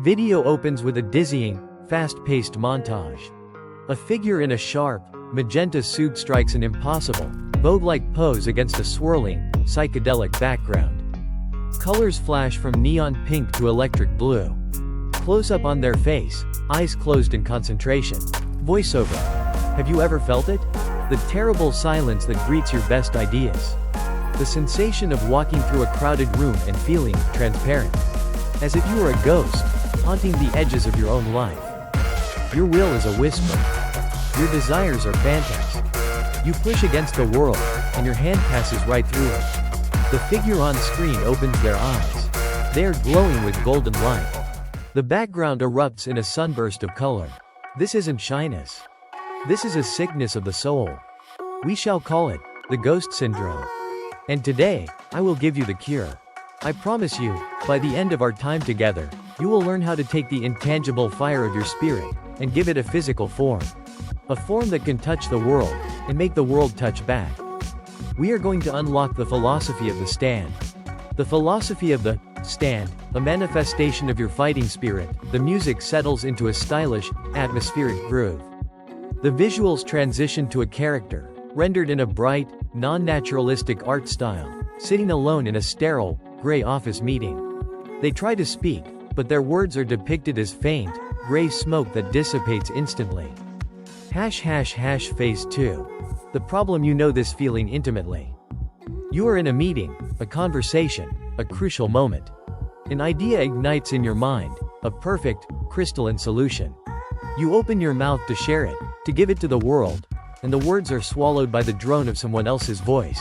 Video opens with a dizzying, fast-paced montage. A figure in a sharp, magenta suit strikes an impossible, Vogue-like pose against a swirling, psychedelic background. Colors flash from neon pink to electric blue. Close-up on their face, eyes closed in concentration. Voiceover. Have you ever felt it? The terrible silence that greets your best ideas. The sensation of walking through a crowded room and feeling transparent. As if you were a ghost, haunting the edges of your own life. Your will is a whisper. Your desires are phantoms. You push against the world, and your hand passes right through it. The figure on screen opens their eyes. They are glowing with golden light. The background erupts in a sunburst of color. This isn't shyness. This is a sickness of the soul. We shall call it the ghost syndrome. And today, I will give you the cure. I promise you, by the end of our time together, you will learn how to take the intangible fire of your spirit and give it a physical form. A form that can touch the world and make the world touch back. We are going to unlock the philosophy of the stand. The philosophy of the stand, a manifestation of your fighting spirit. The music settles into a stylish, atmospheric groove. The visuals transition to a character, rendered in a bright, non-naturalistic art style, sitting alone in a sterile, gray office meeting. They try to speak, but their words are depicted as faint, gray smoke that dissipates instantly. Phase 2. The problem. You know this feeling intimately. You are in a meeting, a conversation, a crucial moment. An idea ignites in your mind, a perfect, crystalline solution. You open your mouth to share it, to give it to the world, and the words are swallowed by the drone of someone else's voice.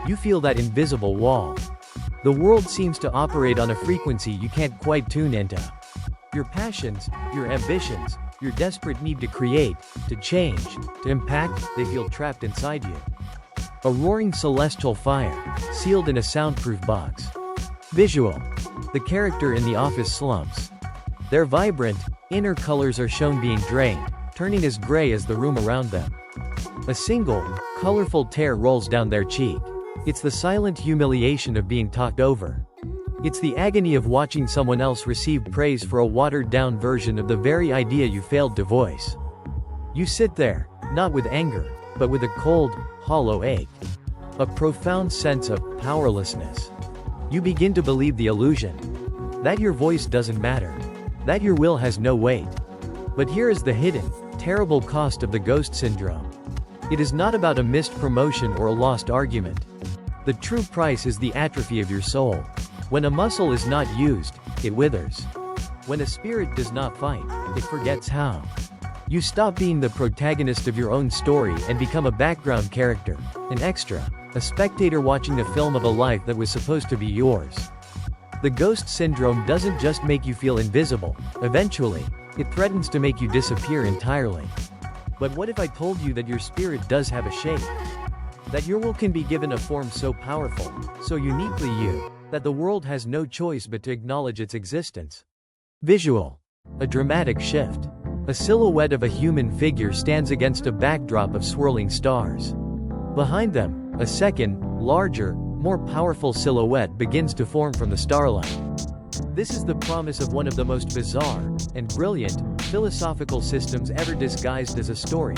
You feel that invisible wall. The world seems to operate on a frequency you can't quite tune into. Your passions, your ambitions, your desperate need to create, to change, to impact, they feel trapped inside you. A roaring celestial fire, sealed in a soundproof box. Visual. The character in the office slumps. Their vibrant, inner colors are shown being drained, turning as gray as the room around them. A single, colorful tear rolls down their cheek. It's the silent humiliation of being talked over. It's the agony of watching someone else receive praise for a watered-down version of the very idea you failed to voice. You sit there, not with anger, but with a cold, hollow ache. A profound sense of powerlessness. You begin to believe the illusion. That your voice doesn't matter. That your will has no weight. But here is the hidden, terrible cost of the ghost syndrome. It is not about a missed promotion or a lost argument. The true price is the atrophy of your soul. When a muscle is not used, it withers. When a spirit does not fight, it forgets how. You stop being the protagonist of your own story and become a background character, an extra, a spectator watching the film of a life that was supposed to be yours. The ghost syndrome doesn't just make you feel invisible. Eventually, it threatens to make you disappear entirely. But what if I told you that your spirit does have a shape? That your will can be given a form so powerful, so uniquely you, that the world has no choice but to acknowledge its existence. Visual. A dramatic shift. A silhouette of a human figure stands against a backdrop of swirling stars. Behind them, a second, larger, more powerful silhouette begins to form from the starlight. This is the promise of one of the most bizarre and brilliant philosophical systems ever disguised as a story.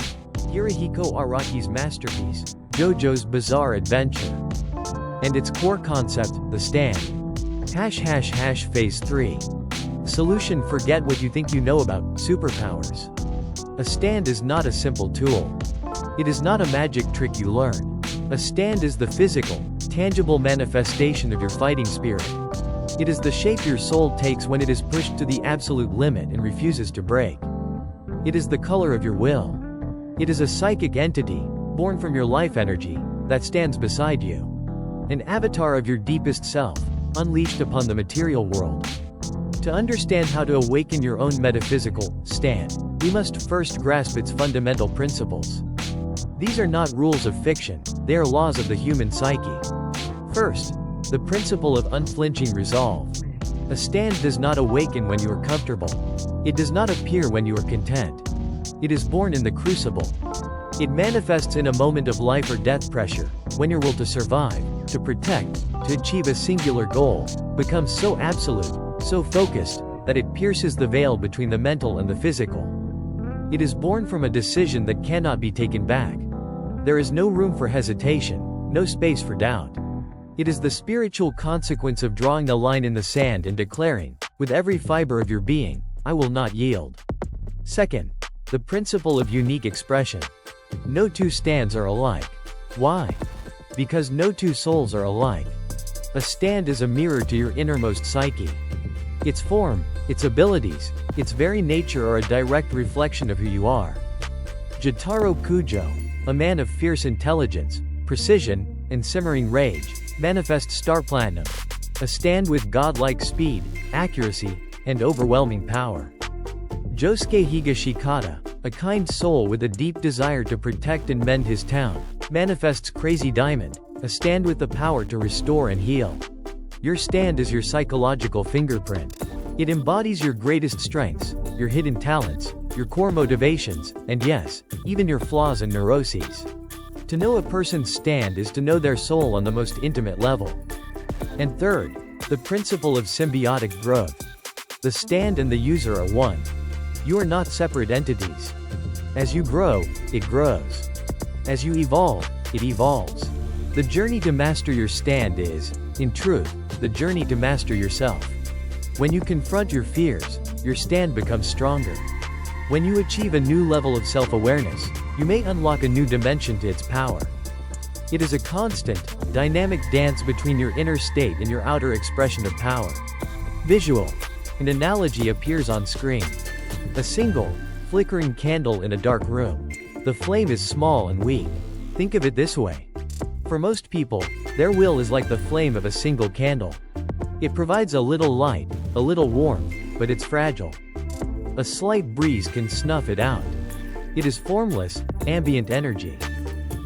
Hirohiko Araki's masterpiece, JoJo's Bizarre Adventure. And its core concept, the stand. Phase 3. Solution. Forget what you think you know about superpowers. A stand is not a simple tool. It is not a magic trick you learn. A stand is the physical, tangible manifestation of your fighting spirit. It is the shape your soul takes when it is pushed to the absolute limit and refuses to break. It is the color of your will. It is a psychic entity, born from your life energy, that stands beside you. An avatar of your deepest self, unleashed upon the material world. To understand how to awaken your own metaphysical stand, we must first grasp its fundamental principles. These are not rules of fiction, they are laws of the human psyche. First, the principle of unflinching resolve. A stand does not awaken when you are comfortable. It does not appear when you are content. It is born in the crucible. It manifests in a moment of life or death pressure, when your will to survive, to protect, to achieve a singular goal, becomes so absolute, so focused, that it pierces the veil between the mental and the physical. It is born from a decision that cannot be taken back. There is no room for hesitation, no space for doubt. It is the spiritual consequence of drawing the line in the sand and declaring, with every fiber of your being, I will not yield. Second, the principle of unique expression. No two stands are alike. Why? Because no two souls are alike. A stand is a mirror to your innermost psyche. Its form, its abilities, its very nature are a direct reflection of who you are. Jotaro Kujo, a man of fierce intelligence, precision, and simmering rage, manifests star platinum. A stand with godlike speed, accuracy, and overwhelming power. Josuke Higashikata, a kind soul with a deep desire to protect and mend his town, manifests crazy diamond, a stand with the power to restore and heal. Your stand is your psychological fingerprint. It embodies your greatest strengths, your hidden talents, your core motivations, and yes, even your flaws and neuroses. To know a person's stand is to know their soul on the most intimate level. And third, the principle of symbiotic growth. The stand and the user are one. You are not separate entities. As you grow, it grows. As you evolve, it evolves. The journey to master your stand is, in truth, the journey to master yourself. When you confront your fears, your stand becomes stronger. When you achieve a new level of self-awareness, you may unlock a new dimension to its power. It is a constant, dynamic dance between your inner state and your outer expression of power. Visual. An analogy appears on screen. A single, flickering candle in a dark room. The flame is small and weak. Think of it this way. For most people, their will is like the flame of a single candle. It provides a little light, a little warmth, but it's fragile. A slight breeze can snuff it out. It is formless, ambient energy.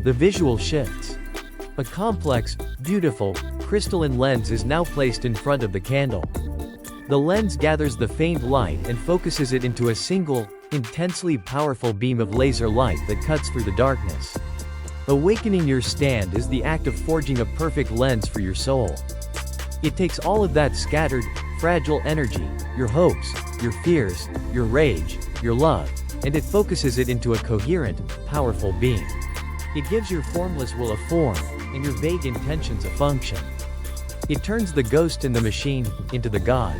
The visual shifts. A complex, beautiful, crystalline lens is now placed in front of the candle. The lens gathers the faint light and focuses it into a single, intensely powerful beam of laser light that cuts through the darkness. Awakening your stand is the act of forging a perfect lens for your soul. It takes all of that scattered, fragile energy, your hopes, your fears, your rage, your love, and it focuses it into a coherent, powerful being. It gives your formless will a form, and your vague intentions a function. It turns the ghost in the machine into the god.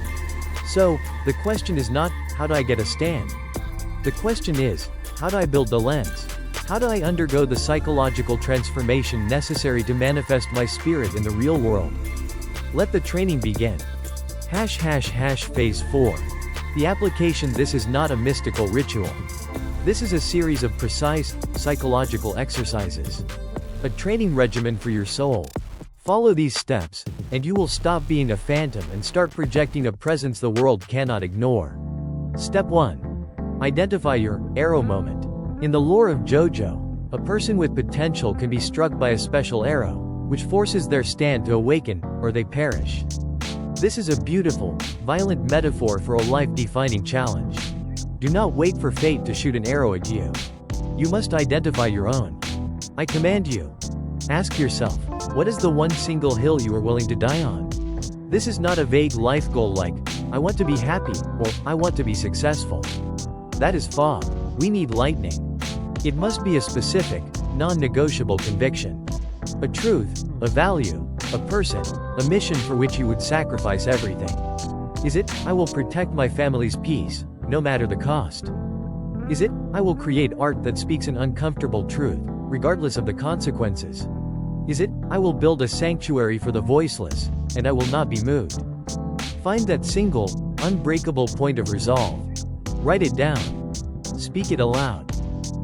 So, the question is not, how do I get a stand? The question is, how do I build the lens? How do I undergo the psychological transformation necessary to manifest my spirit in the real world? Let the training begin. Phase 4. The application. This is not a mystical ritual. This is a series of precise, psychological exercises. A training regimen for your soul. Follow these steps, and you will stop being a phantom and start projecting a presence the world cannot ignore. Step 1. Identify your arrow moment. In the lore of JoJo, a person with potential can be struck by a special arrow, which forces their stand to awaken, or they perish. This is a beautiful, violent metaphor for a life-defining challenge. Do not wait for fate to shoot an arrow at you. You must identify your own. I command you. Ask yourself, what is the one single hill you are willing to die on? This is not a vague life goal like, I want to be happy, or I want to be successful. That is fog. We need lightning. It must be a specific, non-negotiable conviction. A truth, a value, a person, a mission for which you would sacrifice everything. Is it, I will protect my family's peace, no matter the cost? Is it, I will create art that speaks an uncomfortable truth, regardless of the consequences? Is it, I will build a sanctuary for the voiceless, and I will not be moved? Find that single, unbreakable point of resolve. Write it down. Speak it aloud.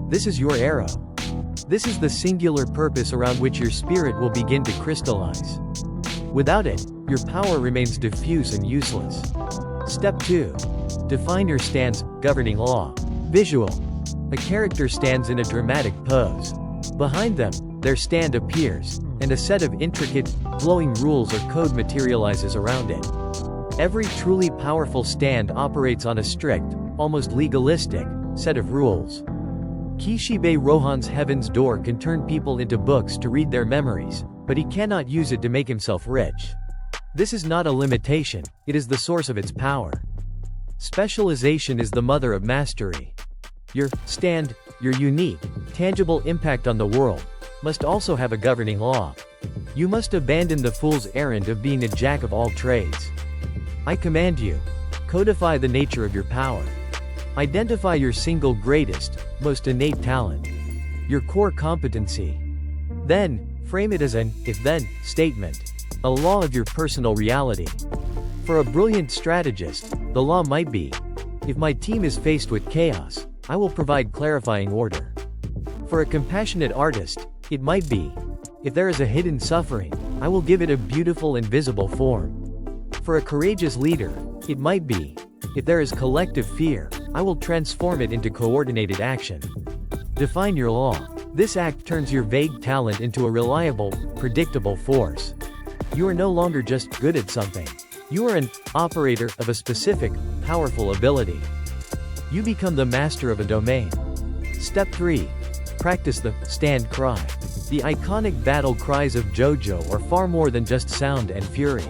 This is your arrow. This is the singular purpose around which your spirit will begin to crystallize. Without it, your power remains diffuse and useless. Step 2. Define your stand's governing law. Visual. A character stands in a dramatic pose. Behind them, their stand appears, and a set of intricate, glowing rules or code materializes around it. Every truly powerful stand operates on a strict, almost legalistic, set of rules. Kishibe Rohan's Heaven's Door can turn people into books to read their memories, but he cannot use it to make himself rich. This is not a limitation, it is the source of its power. Specialization is the mother of mastery. Your stand, your unique, tangible impact on the world, must also have a governing law. You must abandon the fool's errand of being a jack of all trades. I command you. Codify the nature of your power. Identify your single greatest, most innate talent. Your core competency. Then, frame it as an if-then statement. A law of your personal reality. For a brilliant strategist, the law might be: if my team is faced with chaos, I will provide clarifying order. For a compassionate artist, it might be: if there is a hidden suffering, I will give it a beautiful and visible form. For a courageous leader, it might be: if there is collective fear, I will transform it into coordinated action. Define your law. This act turns your vague talent into a reliable, predictable force. You are no longer just good at something. You are an operator of a specific, powerful ability. You become the master of a domain. Step 3. Practice the stand cry. The iconic battle cries of JoJo are far more than just sound and fury.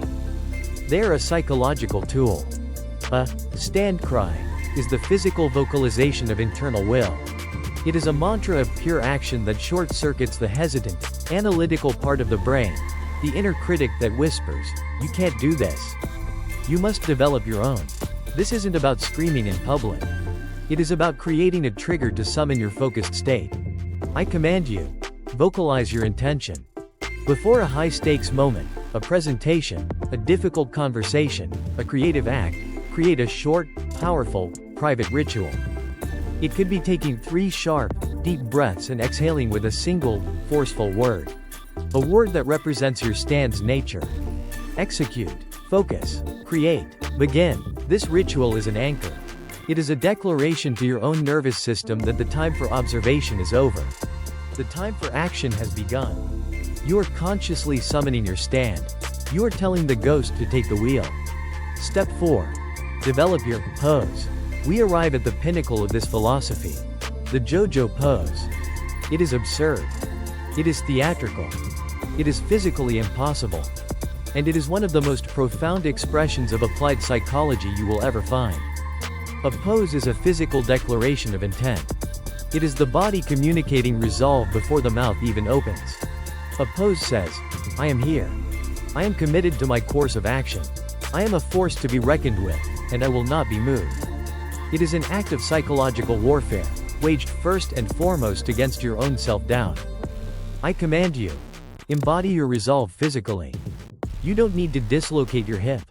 They are a psychological tool. A stand cry is the physical vocalization of internal will. It is a mantra of pure action that short-circuits the hesitant, analytical part of the brain, the inner critic that whispers, "You can't do this." You must develop your own. This isn't about screaming in public. It is about creating a trigger to summon your focused state. I command you. Vocalize your intention. Before a high-stakes moment, a presentation, a difficult conversation, a creative act, create a short, powerful, private ritual. It could be taking 3 sharp, deep breaths and exhaling with a single, forceful word. A word that represents your stand's nature. Execute, focus, create, begin. This ritual is an anchor. It is a declaration to your own nervous system that the time for observation is over. The time for action has begun. You are consciously summoning your stand. You are telling the ghost to take the wheel. Step 4. Develop your pose. We arrive at the pinnacle of this philosophy. The JoJo pose. It is absurd. It is theatrical. It is physically impossible. And it is one of the most profound expressions of applied psychology you will ever find. A pose is a physical declaration of intent. It is the body communicating resolve before the mouth even opens. A pose says, "I am here. I am committed to my course of action. I am a force to be reckoned with, and I will not be moved." It is an act of psychological warfare, waged first and foremost against your own self-doubt. I command you. Embody your resolve physically. You don't need to dislocate your hip.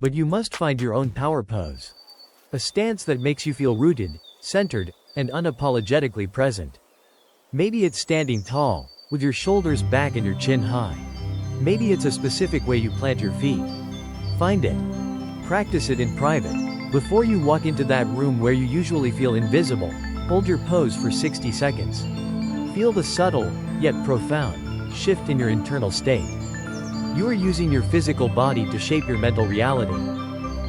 But you must find your own power pose. A stance that makes you feel rooted, centered, and unapologetically present. Maybe it's standing tall, with your shoulders back and your chin high. Maybe it's a specific way you plant your feet. Find it. Practice it in private. Before you walk into that room where you usually feel invisible, hold your pose for 60 seconds. Feel the subtle, yet profound, shift in your internal state. You are using your physical body to shape your mental reality.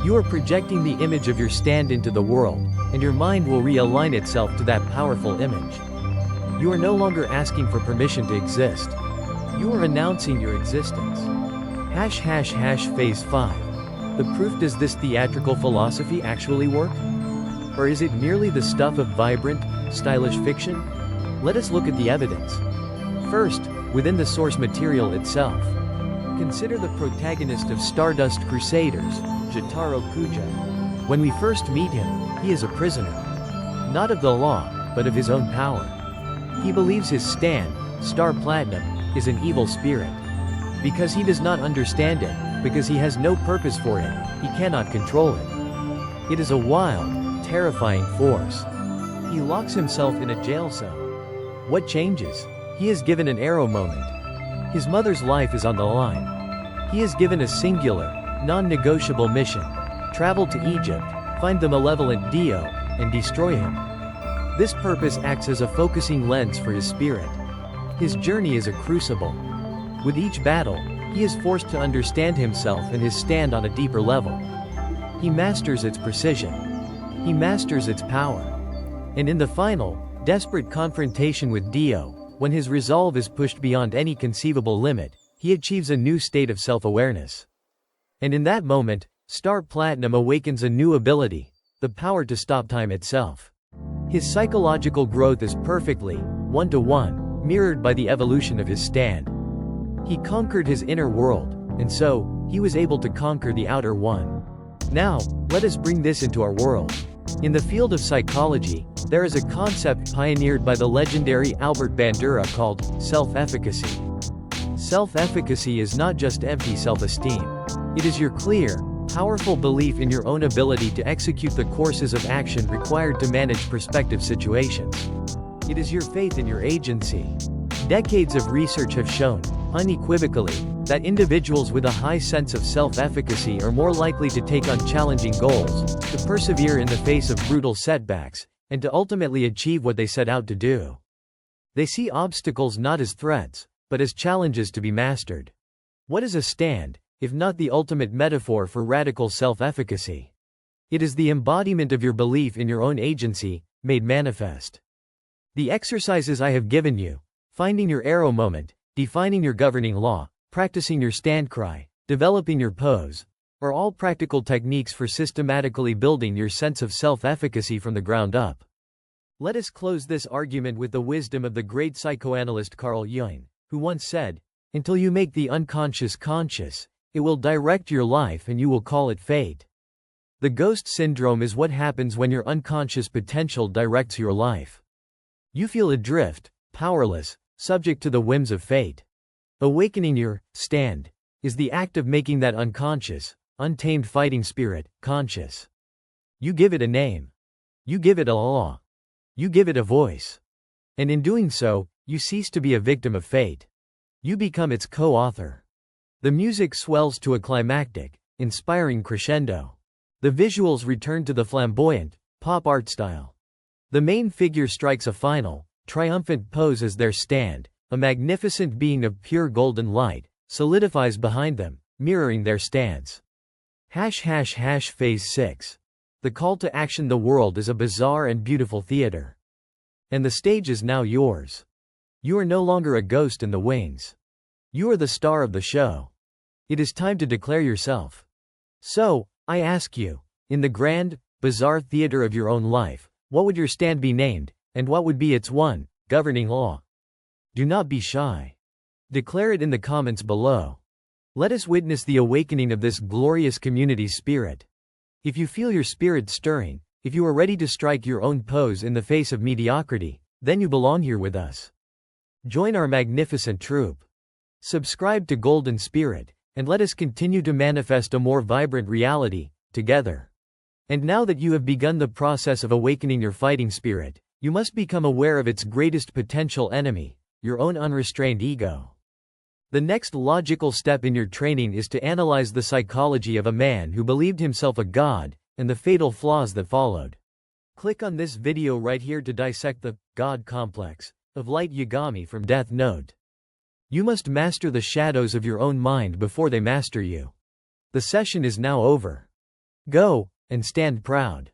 You are projecting the image of your stand into the world, and your mind will realign itself to that powerful image. You are no longer asking for permission to exist. You are announcing your existence. ### Phase 5. The proof. Does this theatrical philosophy actually work? Or is it merely the stuff of vibrant, stylish fiction? Let us look at the evidence. First, within the source material itself. Consider the protagonist of Stardust Crusaders, Jotaro Kujo. When we first meet him, he is a prisoner. Not of the law, but of his own power. He believes his stand, Star Platinum, is an evil spirit. Because he does not understand it, because he has no purpose for it, he cannot control it. It is a wild, terrifying force. He locks himself in a jail cell. What changes? He is given an arrow moment. His mother's life is on the line. He is given a singular, non-negotiable mission. Travel to Egypt, find the malevolent Dio, and destroy him. This purpose acts as a focusing lens for his spirit. His journey is a crucible. With each battle, he is forced to understand himself and his stand on a deeper level. He masters its precision. He masters its power. And in the final, desperate confrontation with Dio, when his resolve is pushed beyond any conceivable limit, he achieves a new state of self-awareness. And in that moment, Star Platinum awakens a new ability, the power to stop time itself. His psychological growth is perfectly, one-to-one, mirrored by the evolution of his stand. He conquered his inner world, and so, he was able to conquer the outer one. Now, let us bring this into our world. In the field of psychology, there is a concept pioneered by the legendary Albert Bandura called self-efficacy. Self-efficacy is not just empty self-esteem. It is your clear, powerful belief in your own ability to execute the courses of action required to manage prospective situations. It is your faith in your agency. Decades of research have shown, unequivocally, that individuals with a high sense of self-efficacy are more likely to take on challenging goals, to persevere in the face of brutal setbacks, and to ultimately achieve what they set out to do. They see obstacles not as threats, but as challenges to be mastered. What is a stand, if not the ultimate metaphor for radical self-efficacy? It is the embodiment of your belief in your own agency, made manifest. The exercises I have given you, finding your arrow moment, defining your governing law, practicing your stand cry, developing your pose, are all practical techniques for systematically building your sense of self-efficacy from the ground up. Let us close this argument with the wisdom of the great psychoanalyst Carl Jung, who once said, "Until you make the unconscious conscious, it will direct your life and you will call it fate." The ghost syndrome is what happens when your unconscious potential directs your life. You feel adrift, powerless, subject to the whims of fate. Awakening your stand is the act of making that unconscious, untamed fighting spirit conscious. You give it a name. You give it a law. You give it a voice. And in doing so, you cease to be a victim of fate. You become its co-author. The music swells to a climactic, inspiring crescendo. The visuals return to the flamboyant, pop art style. The main figure strikes a final, triumphant pose as their stand. A magnificent being of pure golden light solidifies behind them, mirroring their stance. Phase 6. The call to action. The world is a bizarre and beautiful theater. And the stage is now yours. You are no longer a ghost in the wings. You are the star of the show. It is time to declare yourself. So, I ask you, in the grand, bizarre theater of your own life, what would your stand be named, and what would be its one, governing law? Do not be shy. Declare it in the comments below. Let us witness the awakening of this glorious community spirit. If you feel your spirit stirring, if you are ready to strike your own pose in the face of mediocrity, then you belong here with us. Join our magnificent troupe. Subscribe to Golden Spirit, and let us continue to manifest a more vibrant reality, together. And now that you have begun the process of awakening your fighting spirit, you must become aware of its greatest potential enemy, your own unrestrained ego. The next logical step in your training is to analyze the psychology of a man who believed himself a god, and the fatal flaws that followed. Click on this video right here to dissect the God complex of Light Yagami from Death Note. You must master the shadows of your own mind before they master you. The session is now over. Go, and stand proud.